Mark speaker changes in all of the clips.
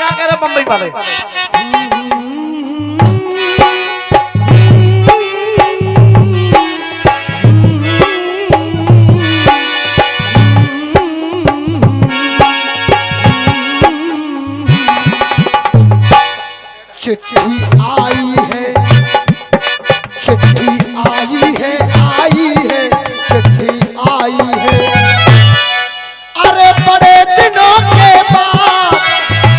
Speaker 1: क्या कह रहे बम्बई वाले?
Speaker 2: चिट्ठी आई है, चिट्ठी आई है, आई है, चिट्ठी आई है। अरे बड़े दिनों के बाद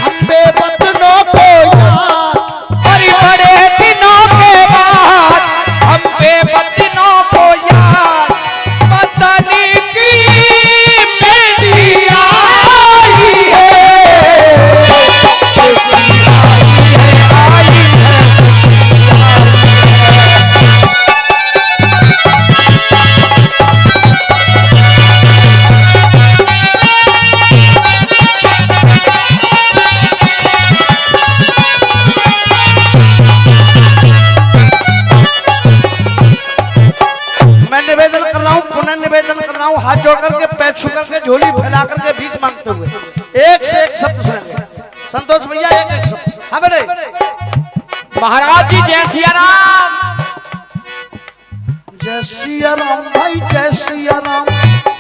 Speaker 2: हम बेवतनों को याद,
Speaker 3: अरे बड़े दिनों के बाद हम बेवतनों को याद, वतनी की बेटी आई है।
Speaker 1: हाथ जोड़ करके पैर छू करके झोली फैला करके भीख मांगते हुए एक से एक शब्द सुनेंगे। संतोष भैया एक एक शब्द। हाँ बेटे।
Speaker 3: महाराज जी जय सिया राम।
Speaker 1: जय सिया राम भाई, जय सिया राम,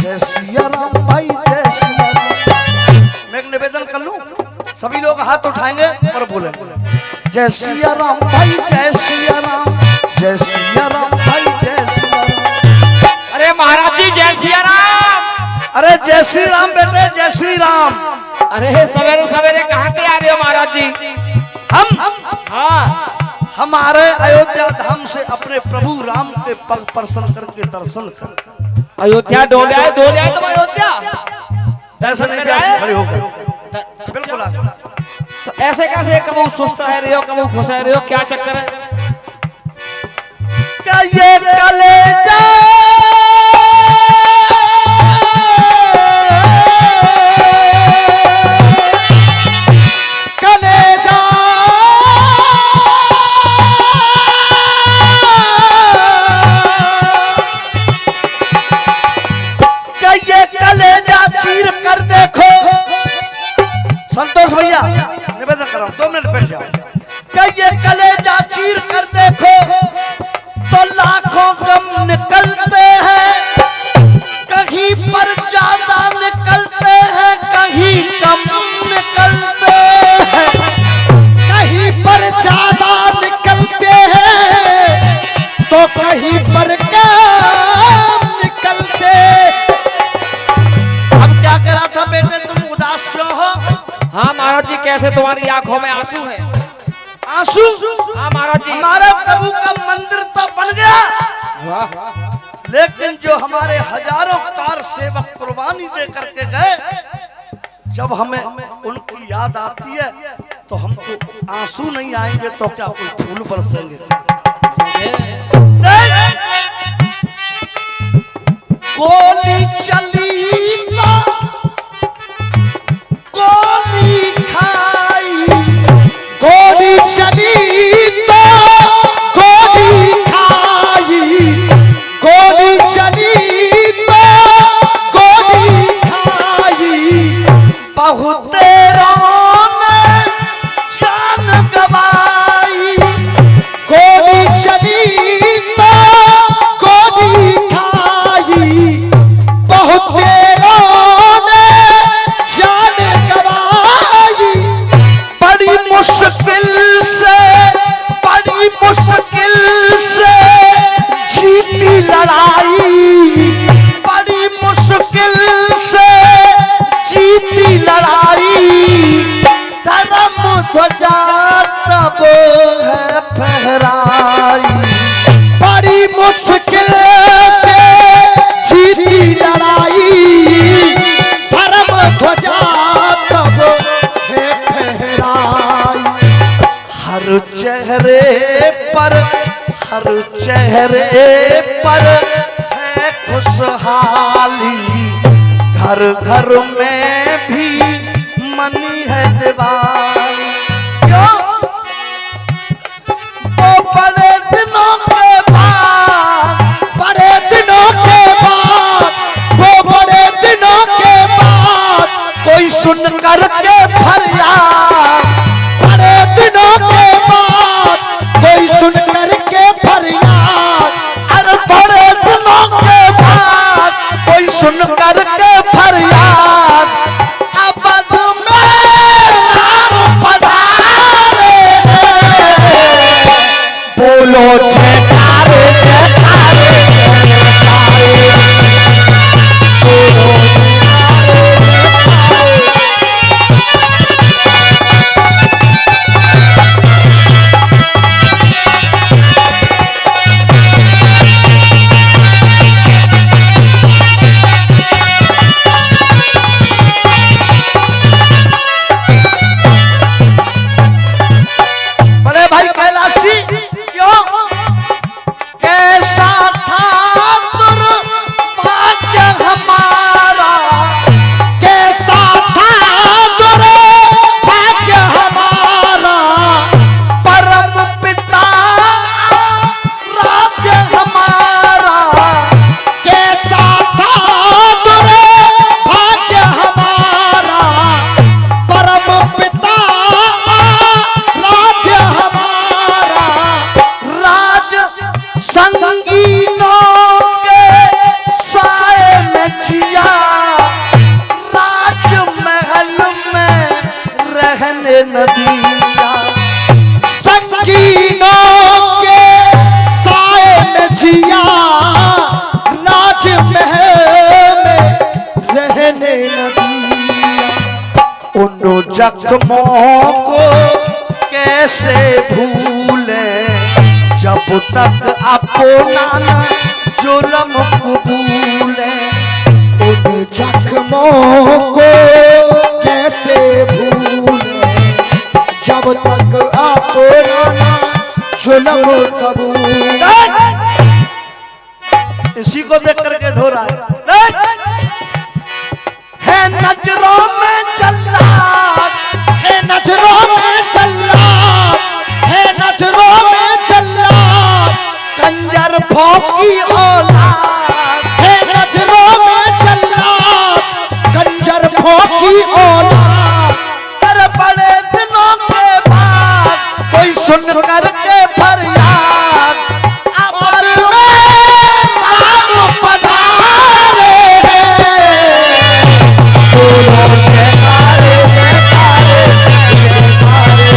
Speaker 1: जय सिया राम भाई, जय सिया राम। मैं एक निवेदन कर लूं, सभी लोग हाथ उठाएंगे और बोलेंगे जय सिया राम भाई, जय सिया राम, जय सिया राम भाई, जय सिया राम।
Speaker 3: अरे महाराज जी जय सिया राम।
Speaker 1: अरे जय श्री राम बेटे, जय श्री राम।
Speaker 3: अरे सवेरे सवेरे कहाँ पे आ रहे हो महाराज जी? हाँ,
Speaker 1: हमारे अयोध्या धाम से अपने प्रभु राम के पग स्पर्शन करके दर्शन कर।
Speaker 3: अयोध्या डोले आए तुम अयोध्या?
Speaker 1: ऐसा नहीं खड़े होकर बिल्कुल
Speaker 3: तो ऐसे कैसे कबू सुस्त रहे हो, कबू खुश रहे हो, क्या चक्कर है?
Speaker 1: क्या ये कलेजा चीर कर देखो। संतोष भैया निवेदन कर रहा हूं, 2 मिनट बैठ जाओ। क्या ये कलेजा चीर कर देखो तो लाखों गम निकलते हैं, कहीं पर ज्यादा निकलते हैं, कहीं कम निकलते हैं,
Speaker 2: कहीं पर ज्यादा निकलते हैं तो कहीं पर कम निकलते।
Speaker 1: क्या कह रहा था बेटे, तुम उदास क्यों हो?
Speaker 3: हाँ महाराज जी, कैसे तुम्हारी आंखों में आंसू है?
Speaker 1: आंसू?
Speaker 3: हाँ महाराज जी।
Speaker 1: हमारे प्रभु का मंदिर तो बन गया, लेकिन जो हमारे हजारों कार सेवक कुर्बानी दे करके गए, जब हमें उनकी याद आती है तो हमको आंसू नहीं आएंगे तो क्या कोई फूल बरसेंगे? गोली चली तो गोली खाई,
Speaker 2: गोली चली तो गोली खाई, गोली चली तो गोली खाई।
Speaker 1: बहुतेरों ने जान गवाई,
Speaker 2: गोली चली तो गोली खाई, बहुतेरों ने जान गवाई।
Speaker 1: बड़ी मुश्किल से, बड़ी मुश्किल से जीती लड़ाई, बड़ी मुश्किल से जीती लड़ाई। धर्म ध्वजा तब है फहराई,
Speaker 2: बड़ी मुश्किल से जीती लड़ाई, धर्म ध्वजा तब है फहराई।
Speaker 1: हर चेहरे पर, हर चेहरे पर है खुशहाली, घर घर में भी मनी है दिवाली। क्यों? वो बड़े दिनों के बाद,
Speaker 2: बड़े दिनों के बाद, वो बड़े दिनों के बाद
Speaker 1: कोई सुन कर के फरियाद, नदिया।
Speaker 2: संगीनों के साए में जिया, राजमहल में रहने न दिया।
Speaker 1: उन जख्मों को कैसे भूले, जब तक अपना न जुल्म कबूले।
Speaker 2: उन जख्मों को कैसे भूले, जब तक अपना ना जुल्म कबूल।
Speaker 1: इसी को देख करके धो रहा है नजरों में जल्लाद,
Speaker 2: है नजरों में जल्लाद, है नजरों में जल्लाद।
Speaker 1: कंजर भौंकी औलाद,
Speaker 2: है नजरों में जल्लाद, कंजर भौंकी औलाद।
Speaker 1: पर बड़े दिनों के बाद कोई सुन करके फरियाद, अब में नाम पधारे हैं। बोलो जयकारे जयकारे जयकारे।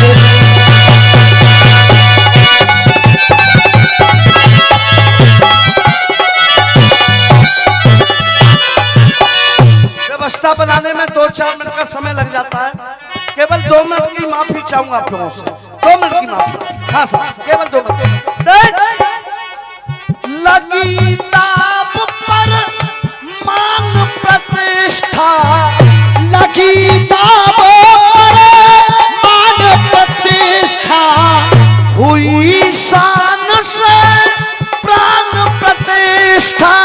Speaker 1: व्यवस्था बनाने में 2-4 मिनट का समय लग जाता है। केवल 2 मिनट की माफी चाहूंगा आप लोगों से, 2 मिनट की माफी। हाँ साहब, केवल 2 मिनट। लगी ताप पर मान प्रतिष्ठा,
Speaker 2: लगी ताब पर मान प्रतिष्ठा।
Speaker 1: हुई शान से प्राण प्रतिष्ठा।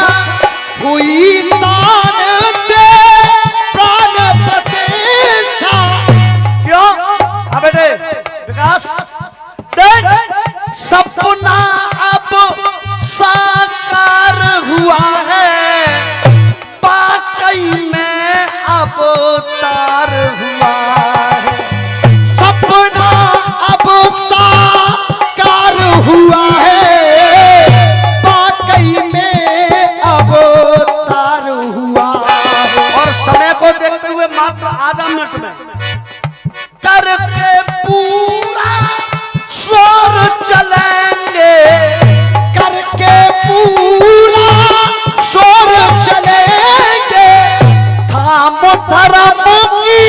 Speaker 2: हुई शान से प्राण प्रतिष्ठा।
Speaker 1: क्यों? हाँ बेटे विकास, देख सपना अब साकार हुआ है, वाकई में अब तार हुआ है।
Speaker 2: सपना अब साकार हुआ है, वाकई में अब तार हुआ है।
Speaker 1: और समय को देखते हुए मात्र आधा मिनट में करके पूरा शोर चलेंगे,
Speaker 2: करके पूरा शोर चलेंगे।
Speaker 1: थामो धर्म की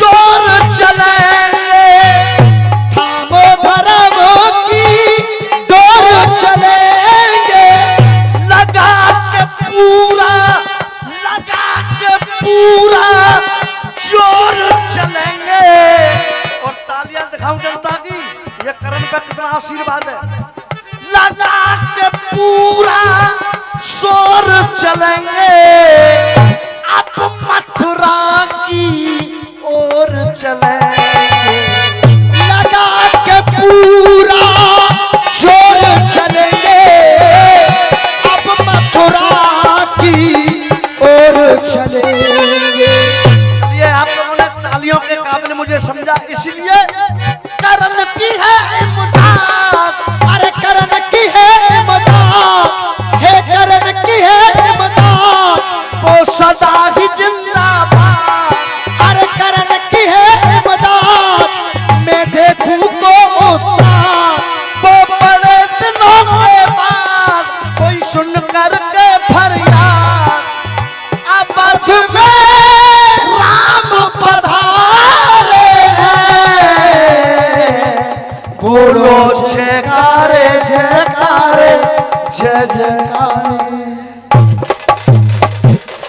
Speaker 1: डोर चलेंगे,
Speaker 2: थामो धर्म की डोर चलेंगे।
Speaker 1: लगा के पूरा जोर चलेंगे। और तालियां दिखाऊं जनता की, ये करण पे कितना आशीर्वाद है। लगा के पूरा शोर चलेंगे, अब मथुरा की ओर चलेंगे।
Speaker 2: लगा के पूरा जोर चलेंगे, अब मथुरा की ओर चलेंगे।
Speaker 1: चलिए, आप लोगों ने तालियों के काबिल मुझे समझा, इसलिए